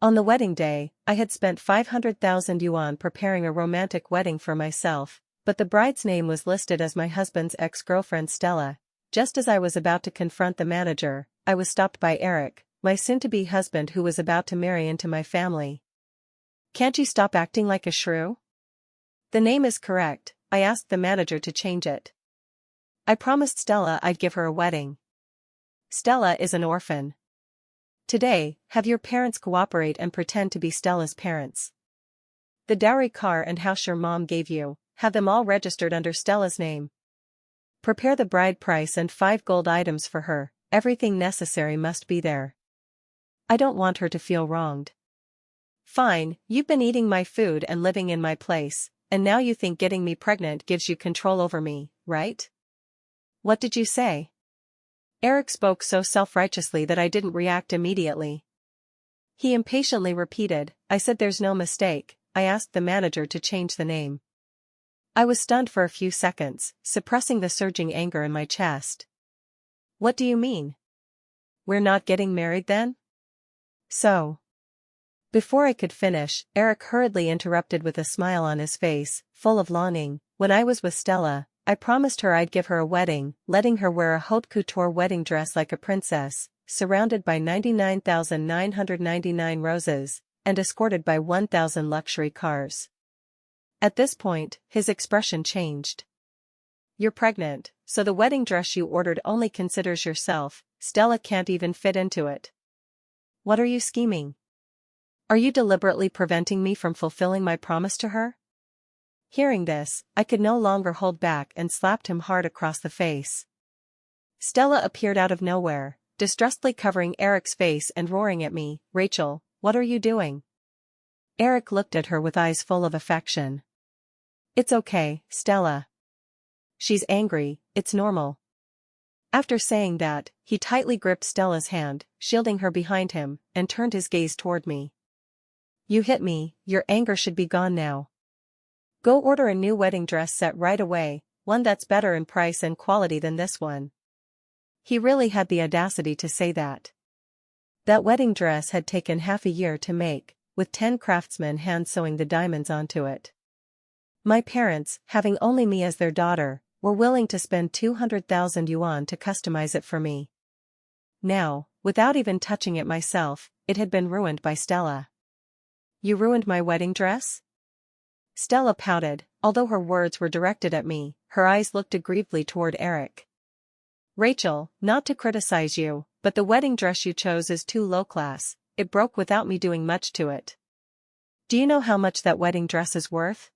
On the wedding day, I had spent 500,000 yuan preparing a romantic wedding for myself, but the bride's name was listed as my husband's ex-girlfriend Stella. Just as I was about to confront the manager, I was stopped by Eric, my soon-to-be husband who was about to marry into my family. "Can't you stop acting like a shrew? The name is correct," I asked the manager to change it. "I promised Stella I'd give her a wedding. Stella is an orphan. Today, have your parents cooperate and pretend to be Stella's parents. The dowry car and house your mom gave you, have them all registered under Stella's name. Prepare the bride price and 5 gold items for her, everything necessary must be there. I don't want her to feel wronged." "Fine, you've been eating my food and living in my place, and now you think getting me pregnant gives you control over me, right?" "What did you say?" Eric spoke so self-righteously that I didn't react immediately. He impatiently repeated, "I said there's no mistake, I asked the manager to change the name." I was stunned for a few seconds, suppressing the surging anger in my chest. "What do you mean? We're not getting married then? So..." Before I could finish, Eric hurriedly interrupted with a smile on his face, full of longing. "When I was with Stella, I promised her I'd give her a wedding, letting her wear a haute couture wedding dress like a princess, surrounded by 99,999 roses, and escorted by 1,000 luxury cars." At this point, his expression changed. "You're pregnant, so the wedding dress you ordered only considers yourself. Stella can't even fit into it. What are you scheming? Are you deliberately preventing me from fulfilling my promise to her?" Hearing this, I could no longer hold back and slapped him hard across the face. Stella appeared out of nowhere, distrustfully covering Eric's face and roaring at me, "Rachel, what are you doing?" Eric looked at her with eyes full of affection. "It's okay, Stella. She's angry, it's normal." After saying that, he tightly gripped Stella's hand, shielding her behind him, and turned his gaze toward me. "You hit me, your anger should be gone now. Go order a new wedding dress set right away, one that's better in price and quality than this one." He really had the audacity to say that. That wedding dress had taken half a year to make, with 10 craftsmen hand-sewing the diamonds onto it. My parents, having only me as their daughter, were willing to spend 200,000 yuan to customize it for me. Now, without even touching it myself, it had been ruined by Stella. "You ruined my wedding dress?" Stella pouted, although her words were directed at me. Her eyes looked aggrievedly toward Eric. "Rachel, not to criticize you, but the wedding dress you chose is too low class. It broke without me doing much to it. Do you know how much that wedding dress is worth?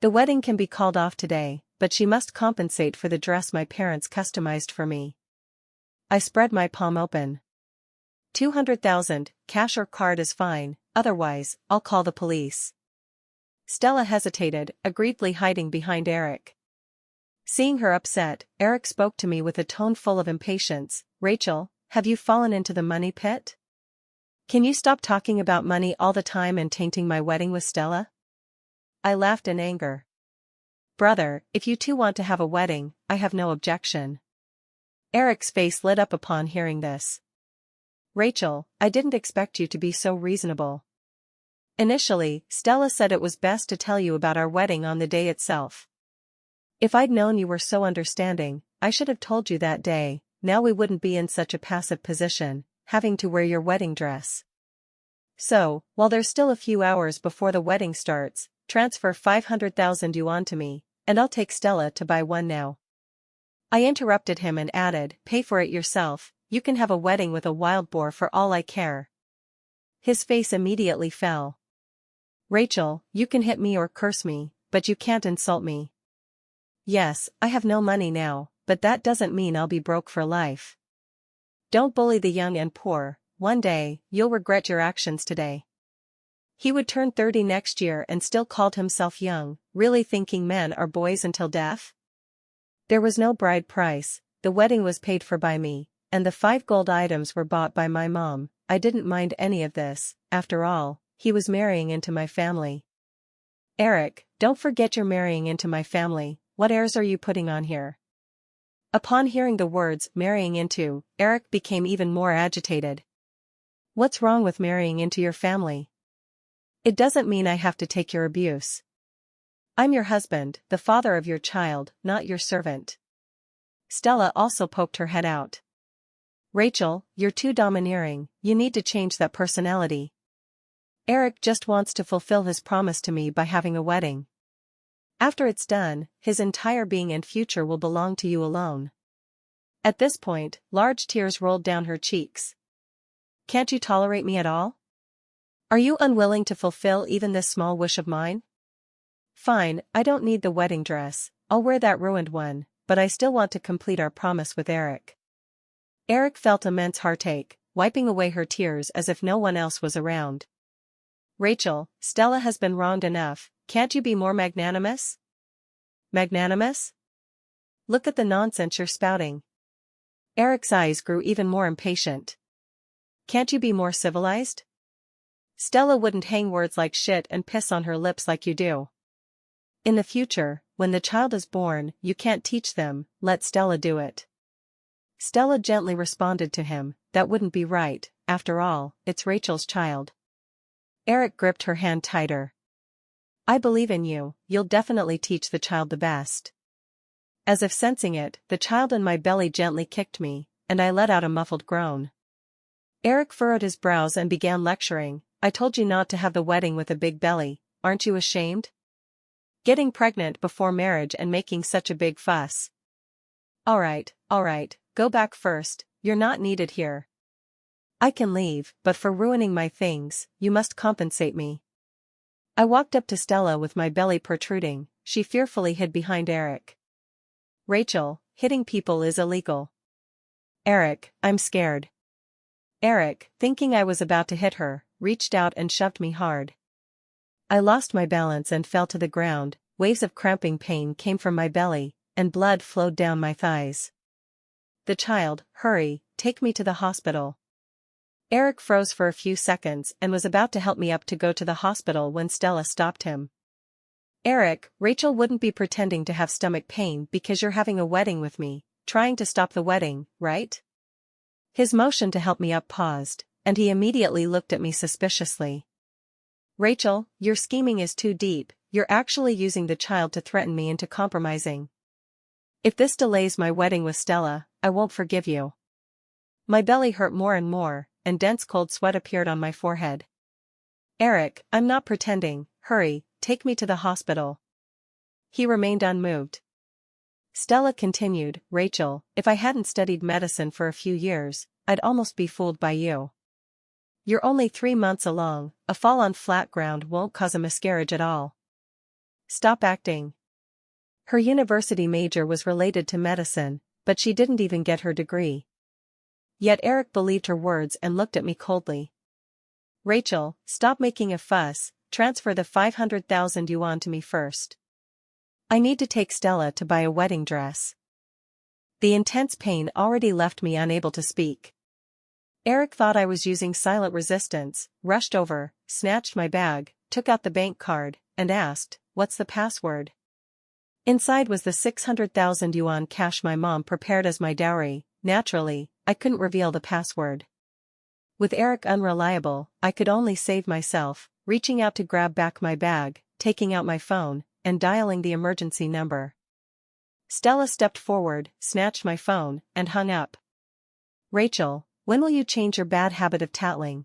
The wedding can be called off today, but she must compensate for the dress my parents customized for me." I spread my palm open. 200,000, cash or card is fine, otherwise, I'll call the police." Stella hesitated, aggrievedly hiding behind Eric. Seeing her upset, Eric spoke to me with a tone full of impatience. "Rachel, have you fallen into the money pit? Can you stop talking about money all the time and tainting my wedding with Stella?" I laughed in anger. "Brother, if you two want to have a wedding, I have no objection." Eric's face lit up upon hearing this. "Rachel, I didn't expect you to be so reasonable. Initially, Stella said it was best to tell you about our wedding on the day itself. If I'd known you were so understanding, I should have told you that day. Now we wouldn't be in such a passive position, having to wear your wedding dress. So, while there's still a few hours before the wedding starts, transfer 500,000 yuan to me, and I'll take Stella to buy one now." I interrupted him and added, "Pay for it yourself, you can have a wedding with a wild boar for all I care." His face immediately fell. "Rachel, you can hit me or curse me, but you can't insult me. Yes, I have no money now, but that doesn't mean I'll be broke for life. Don't bully the young and poor, one day, you'll regret your actions today." He would turn 30 next year and still called himself young, really thinking men are boys until death? There was no bride price, the wedding was paid for by me, and the 5 gold items were bought by my mom. I didn't mind any of this, after all, he was marrying into my family. "Eric, don't forget you're marrying into my family, what airs are you putting on here?" Upon hearing the words "marrying into," Eric became even more agitated. What's wrong with marrying into your family? It doesn't mean I have to take your abuse. I'm your husband, the father of your child, not your servant. Stella also poked her head out. Rachel, you're too domineering, you need to change that personality. Eric just wants to fulfill his promise to me by having a wedding. After it's done, his entire being and future will belong to you alone. At this point, large tears rolled down her cheeks. Can't you tolerate me at all? Are you unwilling to fulfill even this small wish of mine? Fine, I don't need the wedding dress, I'll wear that ruined one, but I still want to complete our promise with Eric. Eric felt immense heartache, wiping away her tears as if no one else was around. Rachel, Stella has been wronged enough, can't you be more magnanimous? Magnanimous? Look at the nonsense you're spouting. Eric's eyes grew even more impatient. Can't you be more civilized? Stella wouldn't hang words like shit and piss on her lips like you do. In the future, when the child is born, you can't teach them, let Stella do it. Stella gently responded to him, that wouldn't be right, after all, it's Rachel's child. Eric gripped her hand tighter. I believe in you, you'll definitely teach the child the best. As if sensing it, the child in my belly gently kicked me, and I let out a muffled groan. Eric furrowed his brows and began lecturing, I told you not to have the wedding with a big belly, aren't you ashamed? Getting pregnant before marriage and making such a big fuss. Alright, go back first, you're not needed here. I can leave, but for ruining my things, you must compensate me. I walked up to Stella with my belly protruding, she fearfully hid behind Eric. Rachel, hitting people is illegal. Eric, I'm scared. Eric, thinking I was about to hit her, reached out and shoved me hard. I lost my balance and fell to the ground, waves of cramping pain came from my belly, and blood flowed down my thighs. The child, hurry, take me to the hospital. Eric froze for a few seconds and was about to help me up to go to the hospital when Stella stopped him. Eric, Rachel wouldn't be pretending to have stomach pain because you're having a wedding with me, trying to stop the wedding, right? His motion to help me up paused, and he immediately looked at me suspiciously. Rachel, your scheming is too deep, you're actually using the child to threaten me into compromising. If this delays my wedding with Stella, I won't forgive you. My belly hurt more and more, and dense cold sweat appeared on my forehead. Eric, I'm not pretending, hurry, take me to the hospital. He remained unmoved. Stella continued, Rachel, if I hadn't studied medicine for a few years, I'd almost be fooled by you. You're only 3 months along, a fall on flat ground won't cause a miscarriage at all. Stop acting. Her university major was related to medicine, but she didn't even get her degree. Yet Eric believed her words and looked at me coldly. Rachel, stop making a fuss, transfer the 500,000 yuan to me first. I need to take Stella to buy a wedding dress. The intense pain already left me unable to speak. Eric thought I was using silent resistance, rushed over, snatched my bag, took out the bank card, and asked, what's the password? Inside was the 600,000 yuan cash my mom prepared as my dowry. Naturally, I couldn't reveal the password. With Eric unreliable, I could only save myself, reaching out to grab back my bag, taking out my phone, and dialing the emergency number. Stella stepped forward, snatched my phone, and hung up. Rachel, when will you change your bad habit of tattling?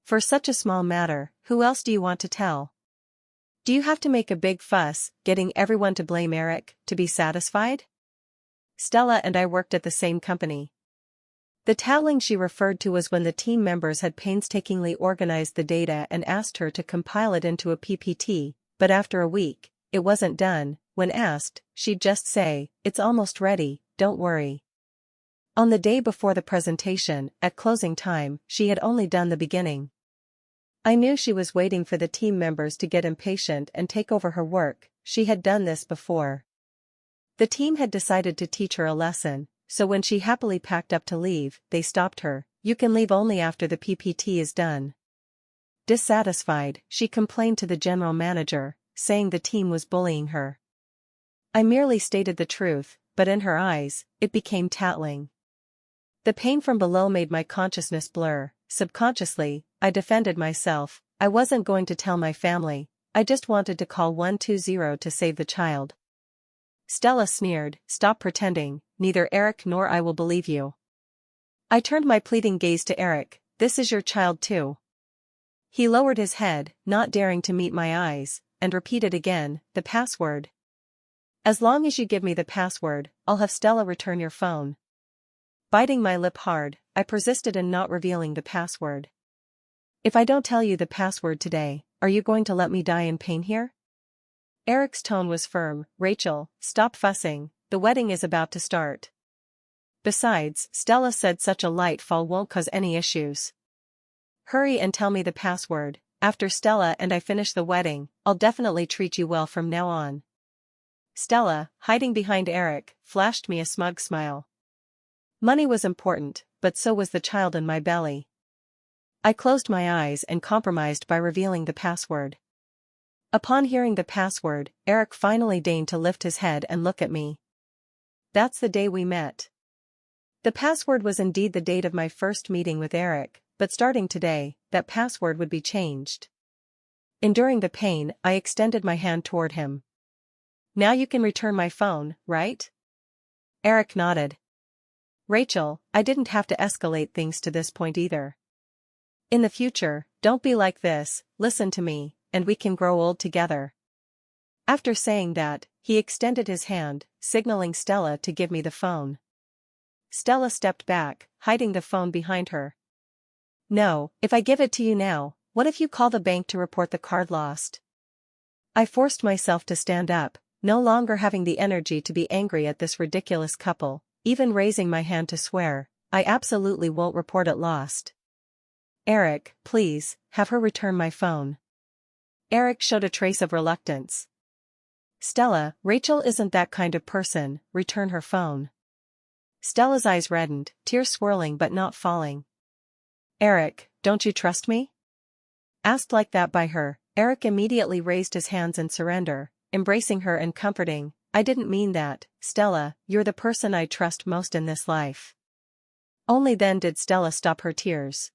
For such a small matter, who else do you want to tell? Do you have to make a big fuss, getting everyone to blame Eric, to be satisfied? Stella and I worked at the same company. The tattling she referred to was when the team members had painstakingly organized the data and asked her to compile it into a PPT, but after a week, it wasn't done. When asked, she'd just say, it's almost ready, don't worry. On the day before the presentation, at closing time, she had only done the beginning. I knew she was waiting for the team members to get impatient and take over her work. She had done this before. The team had decided to teach her a lesson, so when she happily packed up to leave, they stopped her. You can leave only after the PPT is done. Dissatisfied, she complained to the general manager, saying the team was bullying her. I merely stated the truth, but in her eyes, it became tattling. The pain from below made my consciousness blur. Subconsciously, I defended myself. I wasn't going to tell my family. I just wanted to call 120 to save the child. Stella sneered, "Stop pretending, neither Eric nor I will believe you." I turned my pleading gaze to Eric. "This is your child too." He lowered his head, not daring to meet my eyes, and repeated again, "The password." "As long as you give me the password, I'll have Stella return your phone." Biting my lip hard, I persisted in not revealing the password. "If I don't tell you the password today, are you going to let me die in pain here?" Eric's tone was firm. "Rachel, stop fussing, the wedding is about to start. Besides, Stella said such a light fall won't cause any issues. Hurry and tell me the password. After Stella and I finish the wedding, I'll definitely treat you well from now on." Stella, hiding behind Eric, flashed me a smug smile. Money was important, but so was the child in my belly. I closed my eyes and compromised by revealing the password. Upon hearing the password, Eric finally deigned to lift his head and look at me. "That's the day we met." The password was indeed the date of my first meeting with Eric, but starting today, that password would be changed. Enduring the pain, I extended my hand toward him. "Now you can return my phone, right?" Eric nodded. "Rachel, I didn't have to escalate things to this point either. In the future, don't be like this, listen to me, and we can grow old together." After saying that, he extended his hand, signaling Stella to give me the phone. Stella stepped back, hiding the phone behind her. "No, if I give it to you now, what if you call the bank to report the card lost?" I forced myself to stand up, no longer having the energy to be angry at this ridiculous couple, even raising my hand to swear, "I absolutely won't report it lost." "Eric, please, have her return my phone." Eric showed a trace of reluctance. "Stella, Rachel isn't that kind of person, return her phone." Stella's eyes reddened, tears swirling but not falling. "Eric, don't you trust me?" Asked like that by her, Eric immediately raised his hands in surrender, embracing her and comforting, "I didn't mean that, Stella, you're the person I trust most in this life." Only then did Stella stop her tears.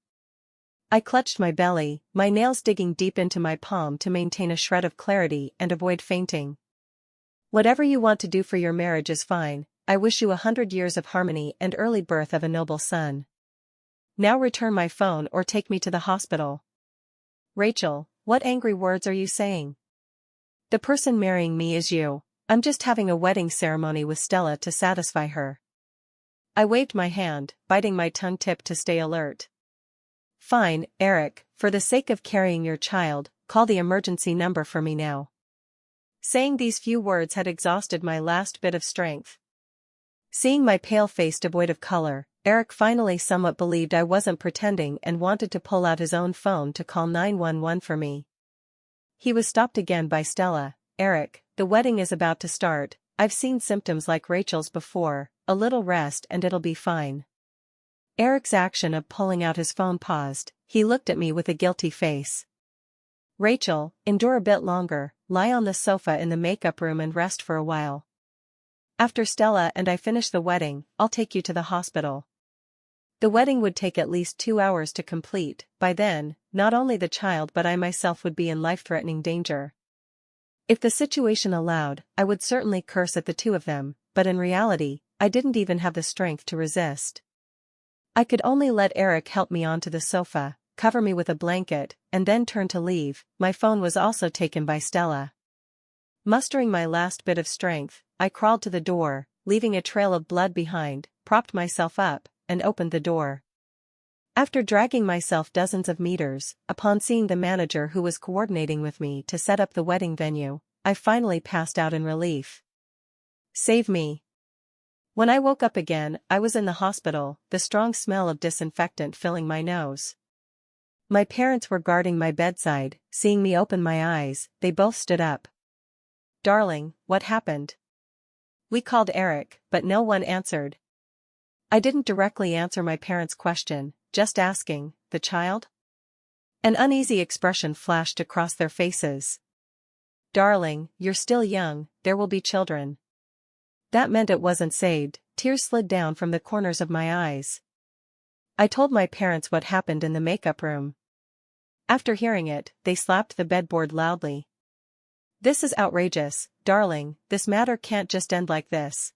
I clutched my belly, my nails digging deep into my palm to maintain a shred of clarity and avoid fainting. "Whatever you want to do for your marriage is fine. I wish you 100 years of harmony and early birth of a noble son. Now return my phone or take me to the hospital." "Rachel, what angry words are you saying? The person marrying me is you. I'm just having a wedding ceremony with Stella to satisfy her." I waved my hand, biting my tongue tip to stay alert. "Fine, Eric, for the sake of carrying your child, call the emergency number for me now." Saying these few words had exhausted my last bit of strength. Seeing my pale face devoid of color, Eric finally somewhat believed I wasn't pretending and wanted to pull out his own phone to call 911 for me. He was stopped again by Stella. "Eric, the wedding is about to start, I've seen symptoms like Rachel's before, a little rest and it'll be fine." Eric's action of pulling out his phone paused, he looked at me with a guilty face. "Rachel, endure a bit longer, lie on the sofa in the makeup room and rest for a while. After Stella and I finish the wedding, I'll take you to the hospital." The wedding would take at least 2 hours to complete. By then, not only the child but I myself would be in life-threatening danger. If the situation allowed, I would certainly curse at the two of them, but in reality, I didn't even have the strength to resist. I could only let Eric help me onto the sofa, cover me with a blanket, and then turn to leave. My phone was also taken by Stella. Mustering my last bit of strength, I crawled to the door, leaving a trail of blood behind, propped myself up, and opened the door. After dragging myself dozens of meters, upon seeing the manager who was coordinating with me to set up the wedding venue, I finally passed out in relief. Save me. When I woke up again, I was in the hospital, the strong smell of disinfectant filling my nose. My parents were guarding my bedside. Seeing me open my eyes, they both stood up. "Darling, what happened?" We called Eric, but no one answered. I didn't directly answer my parents' question, just asking, "The child?" An uneasy expression flashed across their faces. "Darling, you're still young, there will be children." That meant it wasn't saved. Tears slid down from the corners of my eyes. I told my parents what happened in the makeup room. After hearing it, they slapped the bedboard loudly. This is outrageous, darling, this matter can't just end like this.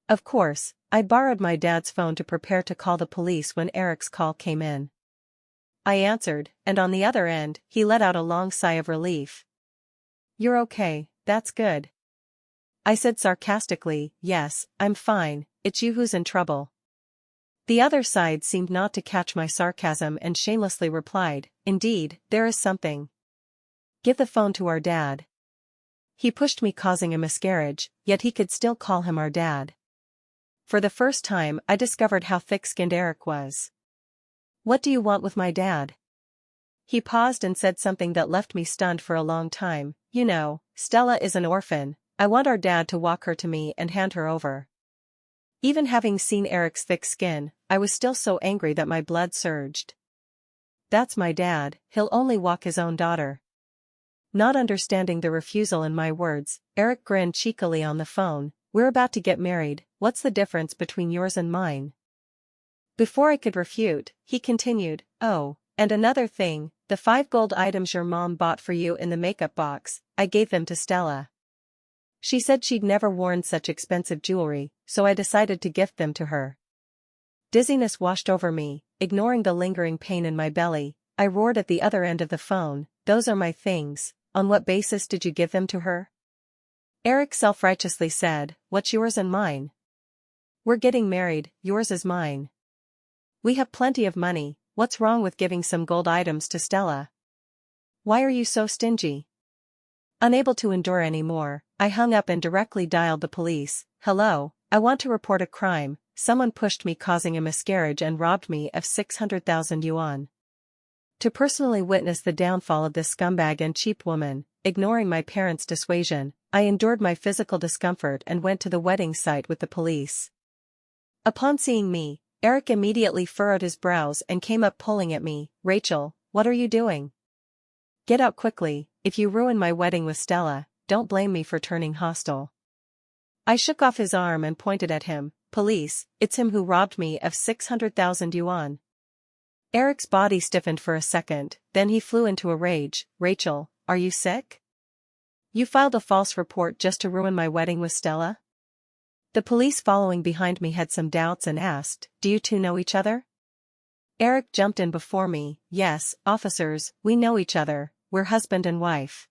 Of course, I borrowed my dad's phone to prepare to call the police when Eric's call came in. I answered, and on the other end, he let out a long sigh of relief. You're okay, that's good. I said sarcastically, yes, I'm fine, it's you who's in trouble. The other side seemed not to catch my sarcasm and shamelessly replied, indeed, there is something. Give the phone to our dad. He pushed me causing a miscarriage, yet he could still call him our dad. For the first time I discovered how thick-skinned Eric was. What do you want with my dad? He paused and said something that left me stunned for a long time. You know, Stella is an orphan, I want our dad to walk her to me and hand her over. Even having seen Eric's thick skin, I was still so angry that my blood surged. That's my dad, he'll only walk his own daughter. Not understanding the refusal in my words, Eric grinned cheekily on the phone. We're about to get married, what's the difference between yours and mine? Before I could refute, he continued, oh, and another thing, the 5 gold items your mom bought for you in the makeup box, I gave them to Stella. She said she'd never worn such expensive jewelry, so I decided to gift them to her. Dizziness washed over me, ignoring the lingering pain in my belly. I roared at the other end of the phone, those are my things, on what basis did you give them to her? Eric self-righteously said, what's yours and mine? We're getting married, yours is mine. We have plenty of money, what's wrong with giving some gold items to Stella? Why are you so stingy? Unable to endure any more, I hung up and directly dialed the police. Hello, I want to report a crime, someone pushed me causing a miscarriage and robbed me of 600,000 yuan. To personally witness the downfall of this scumbag and cheap woman, ignoring my parents' dissuasion, I endured my physical discomfort and went to the wedding site with the police. Upon seeing me, Eric immediately furrowed his brows and came up pulling at me. Rachel, what are you doing? Get out quickly, if you ruin my wedding with Stella, don't blame me for turning hostile. I shook off his arm and pointed at him. Police, it's him who robbed me of 600,000 yuan. Eric's body stiffened for a second, then he flew into a rage. Rachel, are you sick? You filed a false report just to ruin my wedding with Stella? The police following behind me had some doubts and asked, do you two know each other? Eric jumped in before me. Yes, officers, we know each other, we're husband and wife.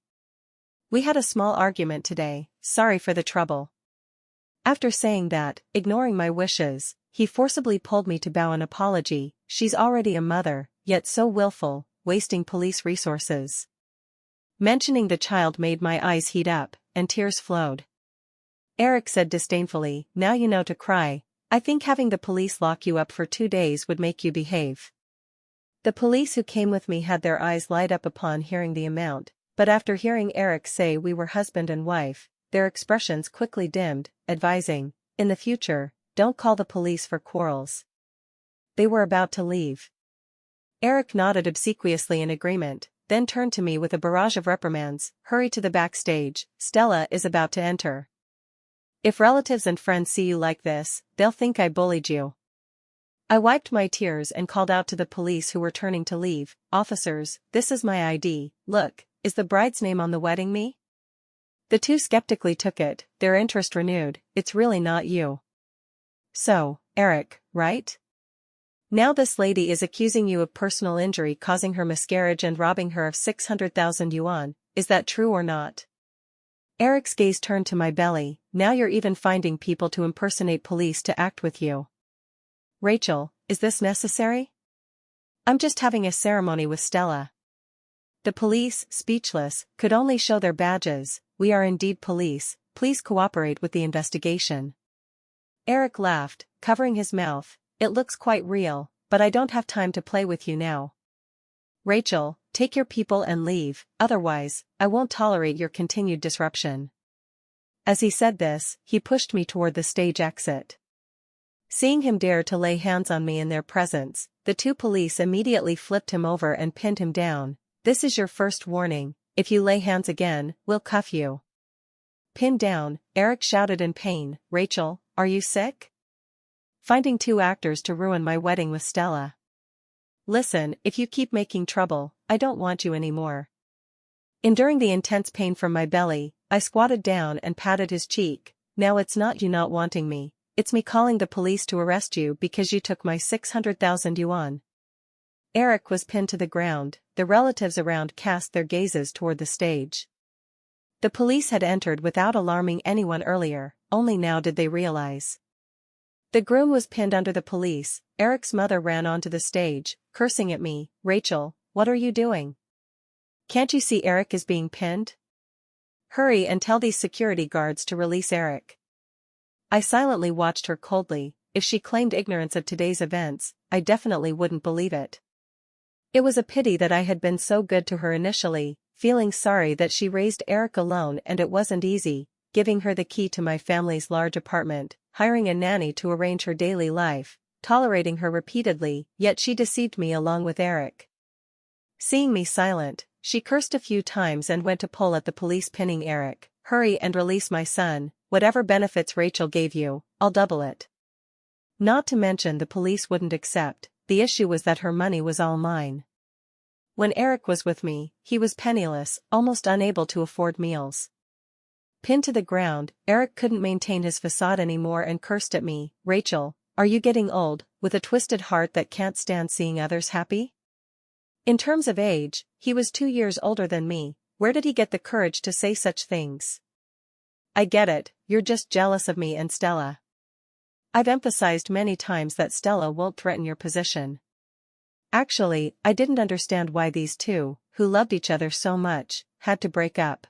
We had a small argument today, sorry for the trouble. After saying that, ignoring my wishes, he forcibly pulled me to bow an apology. She's already a mother, yet so willful, wasting police resources. Mentioning the child made my eyes heat up, and tears flowed. Eric said disdainfully, now you know to cry. I think having the police lock you up for 2 days would make you behave. The police who came with me had their eyes light up upon hearing the amount, but after hearing Eric say we were husband and wife, their expressions quickly dimmed, advising, in the future, don't call the police for quarrels. They were about to leave. Eric nodded obsequiously in agreement, then turned to me with a barrage of reprimands. Hurry to the backstage, Stella is about to enter. If relatives and friends see you like this, they'll think I bullied you. I wiped my tears and called out to the police who were turning to leave. Officers, this is my ID, look, is the bride's name on the wedding me? The two skeptically took it, their interest renewed. It's really not you. So, Eric, right? Now this lady is accusing you of personal injury causing her miscarriage and robbing her of 600,000 yuan, is that true or not? Eric's gaze turned to my belly. Now you're even finding people to impersonate police to act with you. Rachel, is this necessary? I'm just having a ceremony with Stella. The police, speechless, could only show their badges. We are indeed police, please cooperate with the investigation. Eric laughed, covering his mouth. It looks quite real, but I don't have time to play with you now. Rachel, take your people and leave, otherwise, I won't tolerate your continued disruption. As he said this, he pushed me toward the stage exit. Seeing him dare to lay hands on me in their presence, the two police immediately flipped him over and pinned him down. This is your first warning, if you lay hands again, we'll cuff you. Pinned down, Eric shouted in pain, Rachel, are you sick? finding two actors to ruin my wedding with Stella. Listen, if you keep making trouble, I don't want you anymore. Enduring the intense pain from my belly, I squatted down and patted his cheek. Now it's not you not wanting me, it's me calling the police to arrest you because you took my 600,000 yuan. Eric was pinned to the ground, the relatives around cast their gazes toward the stage. The police had entered without alarming anyone earlier, only now did they realize. The groom was pinned under the police. Eric's mother ran onto the stage, cursing at me. Rachel, what are you doing? Can't you see Eric is being pinned? Hurry and tell these security guards to release Eric. I silently watched her coldly. If she claimed ignorance of today's events, I definitely wouldn't believe it. It was a pity that I had been so good to her initially, feeling sorry that she raised Eric alone and it wasn't easy, giving her the key to my family's large apartment, hiring a nanny to arrange her daily life, tolerating her repeatedly, yet she deceived me along with Eric. Seeing me silent, she cursed a few times and went to pull at the police pinning Eric. Hurry and release my son, whatever benefits Rachel gave you, I'll double it. Not to mention the police wouldn't accept, the issue was that her money was all mine. When Eric was with me, he was penniless, almost unable to afford meals. Pinned to the ground, Eric couldn't maintain his facade anymore and cursed at me. Rachel, are you getting old, with a twisted heart that can't stand seeing others happy? In terms of age, he was 2 years older than me. Where did he get the courage to say such things? I get it, you're just jealous of me and Stella. I've emphasized many times that Stella won't threaten your position. Actually, I didn't understand why these two, who loved each other so much, had to break up.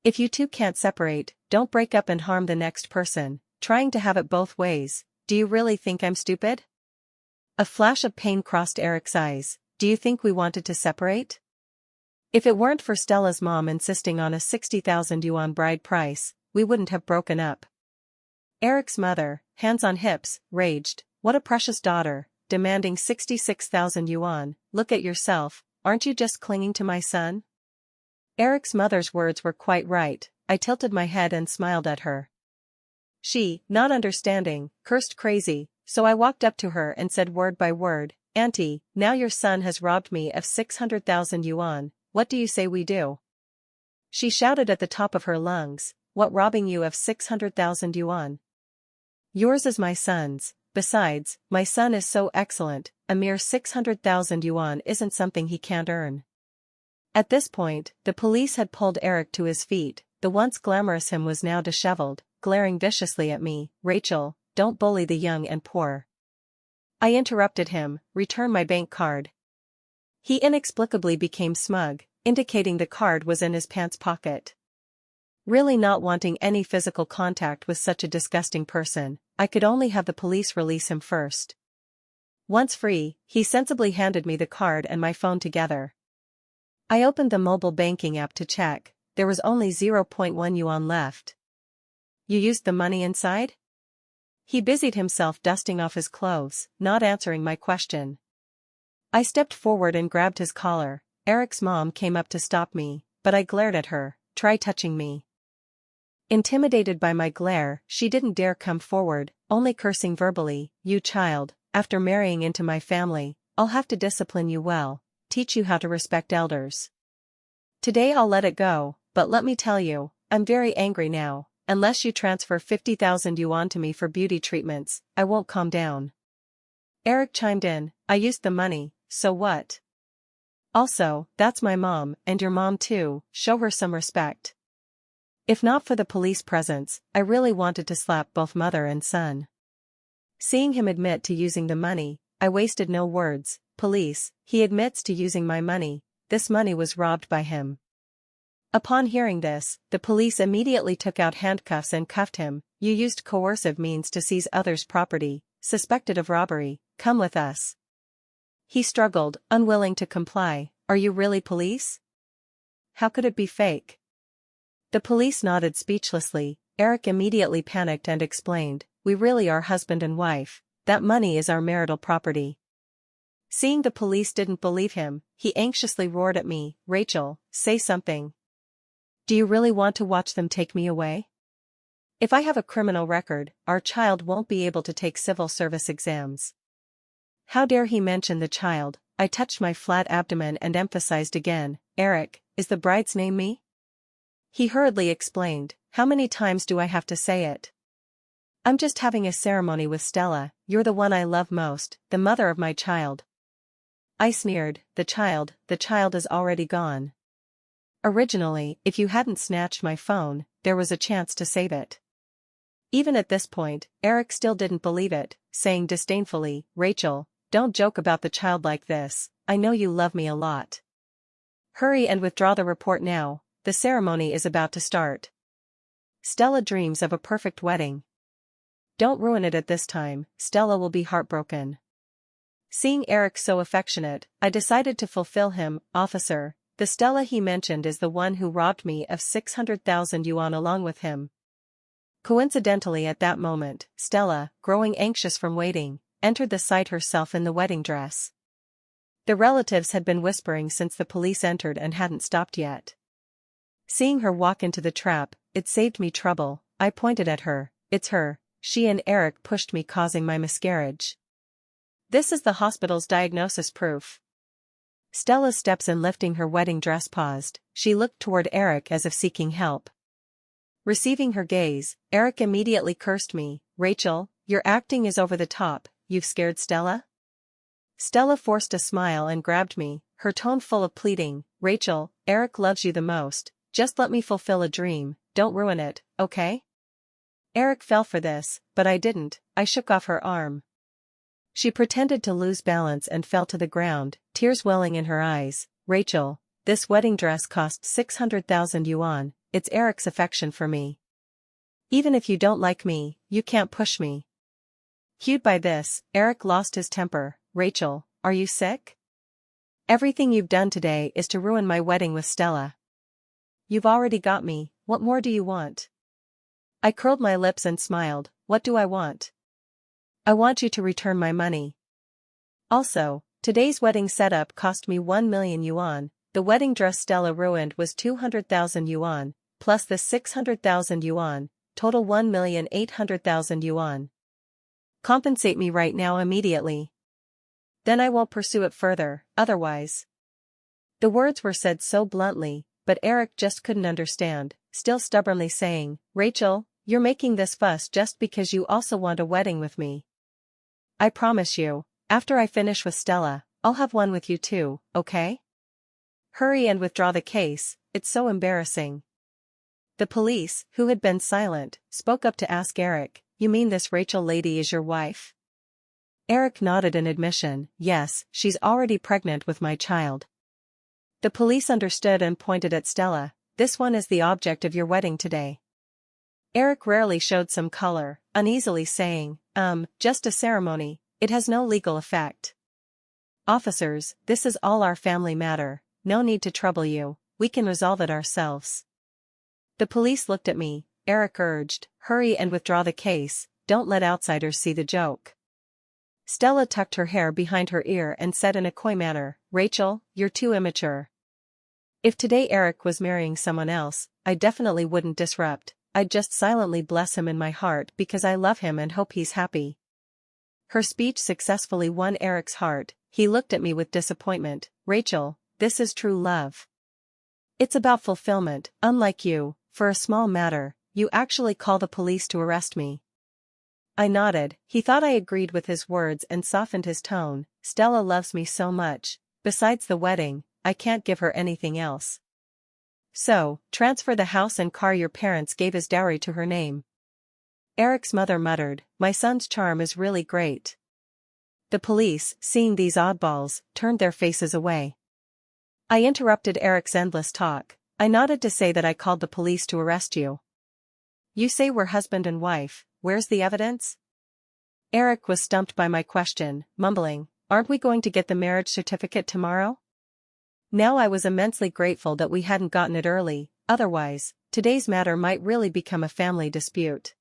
If you two can't separate, don't break up and harm the next person, trying to have it both ways. Do you really think I'm stupid? A flash of pain crossed Eric's eyes. Do you think we wanted to separate? If it weren't for Stella's mom insisting on a 60,000 yuan bride price, we wouldn't have broken up. Eric's mother, hands on hips, raged. What a precious daughter, demanding 66,000 yuan. Look at yourself, aren't you just clinging to my son? Eric's mother's words were quite right. I tilted my head and smiled at her. She, not understanding, cursed crazy, so I walked up to her and said word by word, Auntie, now your son has robbed me of 600,000 yuan, what do you say we do? She shouted at the top of her lungs, what, robbing you of 600,000 yuan? Yours is my son's, besides, my son is so excellent, a mere 600,000 yuan isn't something he can't earn. At this point, the police had pulled Eric to his feet. The once glamorous him was now disheveled, glaring viciously at me. Rachel, don't bully the young and poor. I interrupted him. Return my bank card. He inexplicably became smug, indicating the card was in his pants pocket. Really not wanting any physical contact with such a disgusting person, I could only have the police release him first. Once free, he sensibly handed me the card and my phone together. I opened the mobile banking app to check. There was only 0.1 yuan left. You used the money inside? He busied himself dusting off his clothes, not answering my question. I stepped forward and grabbed his collar. Eric's mom came up to stop me, but I glared at her. Try touching me. Intimidated by my glare, she didn't dare come forward, only cursing verbally. You child, after marrying into my family, I'll have to discipline you well, teach you how to respect elders. Today I'll let it go, but let me tell you, I'm very angry now. Unless you transfer 50,000 yuan to me for beauty treatments, I won't calm down. Eric chimed in, I used the money, so what? Also, that's my mom, and your mom too, show her some respect. If not for the police presence, I really wanted to slap both mother and son. Seeing him admit to using the money, I wasted no words. Police, he admits to using my money, this money was robbed by him. Upon hearing this, the police immediately took out handcuffs and cuffed him. You used coercive means to seize others' property, suspected of robbery, come with us. He struggled, unwilling to comply. Are you really police? How could it be fake? The police nodded speechlessly. Eric immediately panicked and explained, we really are husband and wife, that money is our marital property. Seeing the police didn't believe him, he anxiously roared at me, Rachel, say something. Do you really want to watch them take me away? If I have a criminal record, our child won't be able to take civil service exams. How dare he mention the child? I touched my flat abdomen and emphasized again, Eric, is the bride's name me? He hurriedly explained, how many times do I have to say it? I'm just having a ceremony with Stella, you're the one I love most, the mother of my child. I sneered, the child is already gone. Originally, if you hadn't snatched my phone, there was a chance to save it. Even at this point, Eric still didn't believe it, saying disdainfully, Rachel, don't joke about the child like this, I know you love me a lot. Hurry and withdraw the report now, the ceremony is about to start. Stella dreams of a perfect wedding. Don't ruin it at this time, Stella will be heartbroken. Seeing Eric so affectionate, I decided to fulfill him, officer, the Stella he mentioned is the one who robbed me of 600,000 yuan along with him. Coincidentally at that moment, Stella, growing anxious from waiting, entered the site herself in the wedding dress. The relatives had been whispering since the police entered and hadn't stopped yet. Seeing her walk into the trap, it saved me trouble. I pointed at her, it's her, she and Eric pushed me causing my miscarriage. This is the hospital's diagnosis proof. Stella's steps in lifting her wedding dress paused, she looked toward Eric as if seeking help. Receiving her gaze, Eric immediately cursed me, Rachel, your acting is over the top, you've scared Stella? Stella forced a smile and grabbed me, her tone full of pleading, Rachel, Eric loves you the most, just let me fulfill a dream, don't ruin it, okay? Eric fell for this, but I didn't, I shook off her arm. She pretended to lose balance and fell to the ground, tears welling in her eyes, Rachel, this wedding dress cost 600,000 yuan, it's Eric's affection for me. Even if you don't like me, you can't push me. Cued by this, Eric lost his temper, Rachel, are you sick? Everything you've done today is to ruin my wedding with Stella. You've already got me, what more do you want? I curled my lips and smiled, what do I want? I want you to return my money. Also, today's wedding setup cost me 1 million yuan, the wedding dress Stella ruined was 200,000 yuan, plus the 600,000 yuan, total 1,800,000 yuan. Compensate me right now immediately. Then I won't pursue it further, otherwise. The words were said so bluntly, but Eric just couldn't understand, still stubbornly saying, Rachel, you're making this fuss just because you also want a wedding with me. I promise you, after I finish with Stella, I'll have one with you too, okay? Hurry and withdraw the case, it's so embarrassing. The police, who had been silent, spoke up to ask Eric, you mean this Rachel lady is your wife? Eric nodded in admission, yes, she's already pregnant with my child. The police understood and pointed at Stella, this one is the object of your wedding today. Eric rarely showed some color, uneasily saying, just a ceremony, it has no legal effect. Officers, this is all our family matter, no need to trouble you, we can resolve it ourselves. The police looked at me, Eric urged, hurry and withdraw the case, don't let outsiders see the joke. Stella tucked her hair behind her ear and said in a coy manner, Rachel, you're too immature. If today Eric was marrying someone else, I definitely wouldn't disrupt, I'd just silently bless him in my heart because I love him and hope he's happy. Her speech successfully won Eric's heart, he looked at me with disappointment, Rachel, this is true love. It's about fulfillment, unlike you, for a small matter, you actually call the police to arrest me. I nodded, he thought I agreed with his words and softened his tone, Stella loves me so much, besides the wedding, I can't give her anything else. So, transfer the house and car your parents gave as dowry to her name. Eric's mother muttered, my son's charm is really great. The police, seeing these oddballs, turned their faces away. I interrupted Eric's endless talk, I nodded to say that I called the police to arrest you. You say we're husband and wife, where's the evidence? Eric was stumped by my question, mumbling, aren't we going to get the marriage certificate tomorrow? Now I was immensely grateful that we hadn't gotten it early, otherwise, today's matter might really become a family dispute.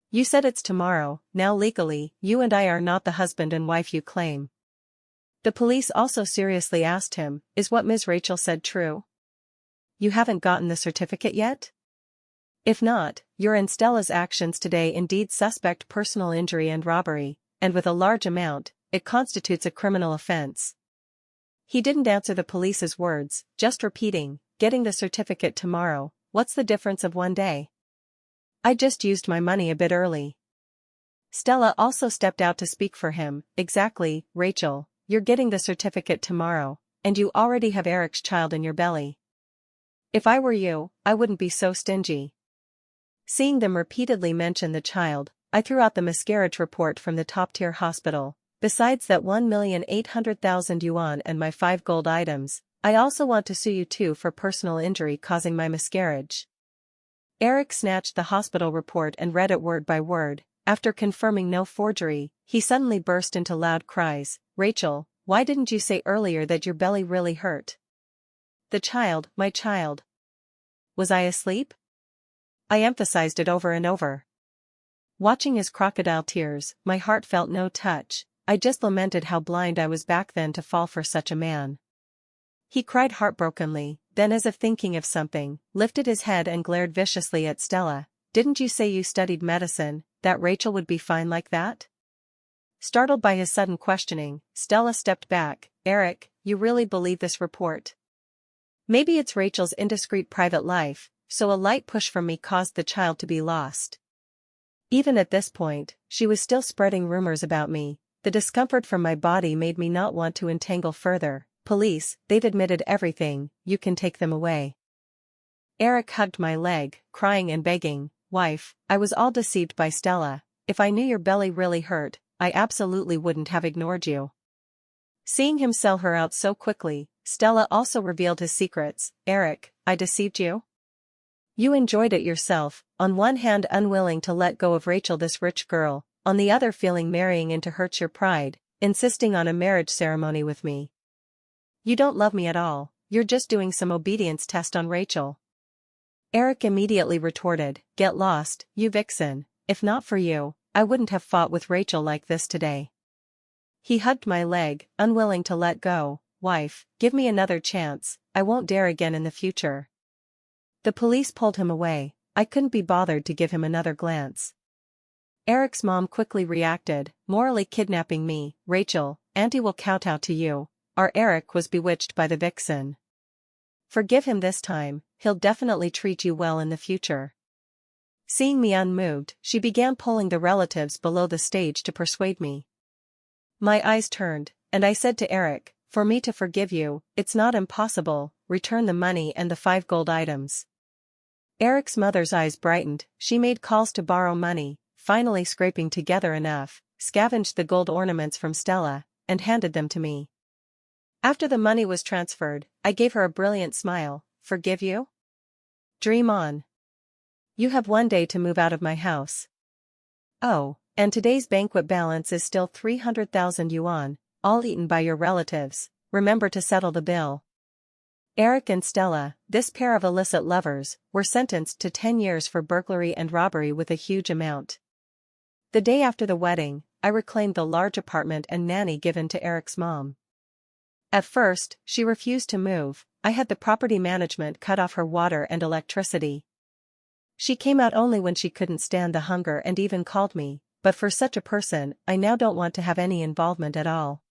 You said it's tomorrow, now legally, you and I are not the husband and wife you claim. The police also seriously asked him, is what Ms. Rachel said true? You haven't gotten the certificate yet? If not, you're in Stella's actions today indeed suspect personal injury and robbery, and with a large amount, it constitutes a criminal offense. He didn't answer the police's words, just repeating, getting the certificate tomorrow, what's the difference of one day? I just used my money a bit early. Stella also stepped out to speak for him, exactly, Rachel, you're getting the certificate tomorrow, and you already have Eric's child in your belly. If I were you, I wouldn't be so stingy. Seeing them repeatedly mention the child, I threw out the miscarriage report from the top-tier hospital. Besides that 1,800,000 yuan and my 5 gold items, I also want to sue you too for personal injury causing my miscarriage. Eric snatched the hospital report and read it word by word. After confirming no forgery, he suddenly burst into loud cries. Rachel, why didn't you say earlier that your belly really hurt? The child, my child. Was I asleep? I emphasized it over and over. Watching his crocodile tears, my heart felt no touch. I just lamented how blind I was back then to fall for such a man. He cried heartbrokenly, then as if thinking of something, lifted his head and glared viciously at Stella. Didn't you say you studied medicine, that Rachel would be fine like that? Startled by his sudden questioning, Stella stepped back. Eric, you really believe this report? Maybe it's Rachel's indiscreet private life, so a light push from me caused the child to be lost. Even at this point, she was still spreading rumors about me. The discomfort from my body made me not want to entangle further. Police, they've admitted everything, you can take them away. Eric hugged my leg, crying and begging, wife, I was all deceived by Stella. If I knew your belly really hurt, I absolutely wouldn't have ignored you. Seeing him sell her out so quickly, Stella also revealed his secrets. Eric, I deceived you? You enjoyed it yourself, on one hand unwilling to let go of Rachel, this rich girl, on the other feeling marrying into hurts your pride, insisting on a marriage ceremony with me. You don't love me at all, you're just doing some obedience test on Rachel. Eric immediately retorted, get lost, you vixen, if not for you, I wouldn't have fought with Rachel like this today. He hugged my leg, unwilling to let go. Wife, give me another chance, I won't dare again in the future. The police pulled him away. I couldn't be bothered to give him another glance. Eric's mom quickly reacted, morally kidnapping me. Rachel, Auntie will kowtow to you. Our Eric was bewitched by the vixen. Forgive him this time, he'll definitely treat you well in the future. Seeing me unmoved, she began pulling the relatives below the stage to persuade me. My eyes turned, and I said to Eric, for me to forgive you, it's not impossible, return the money and the 5 gold items. Eric's mother's eyes brightened, she made calls to borrow money, finally scraping together enough, scavenged the gold ornaments from Stella, and handed them to me. After the money was transferred, I gave her a brilliant smile. Forgive you? Dream on. You have one day to move out of my house. Oh, and today's banquet balance is still 300,000 yuan, all eaten by your relatives, remember to settle the bill. Eric and Stella, this pair of illicit lovers, were sentenced to 10 years for burglary and robbery with a huge amount. The day after the wedding, I reclaimed the large apartment and nanny given to Eric's mom. At first, she refused to move. I had the property management cut off her water and electricity. She came out only when she couldn't stand the hunger and even called me, but for such a person, I now don't want to have any involvement at all.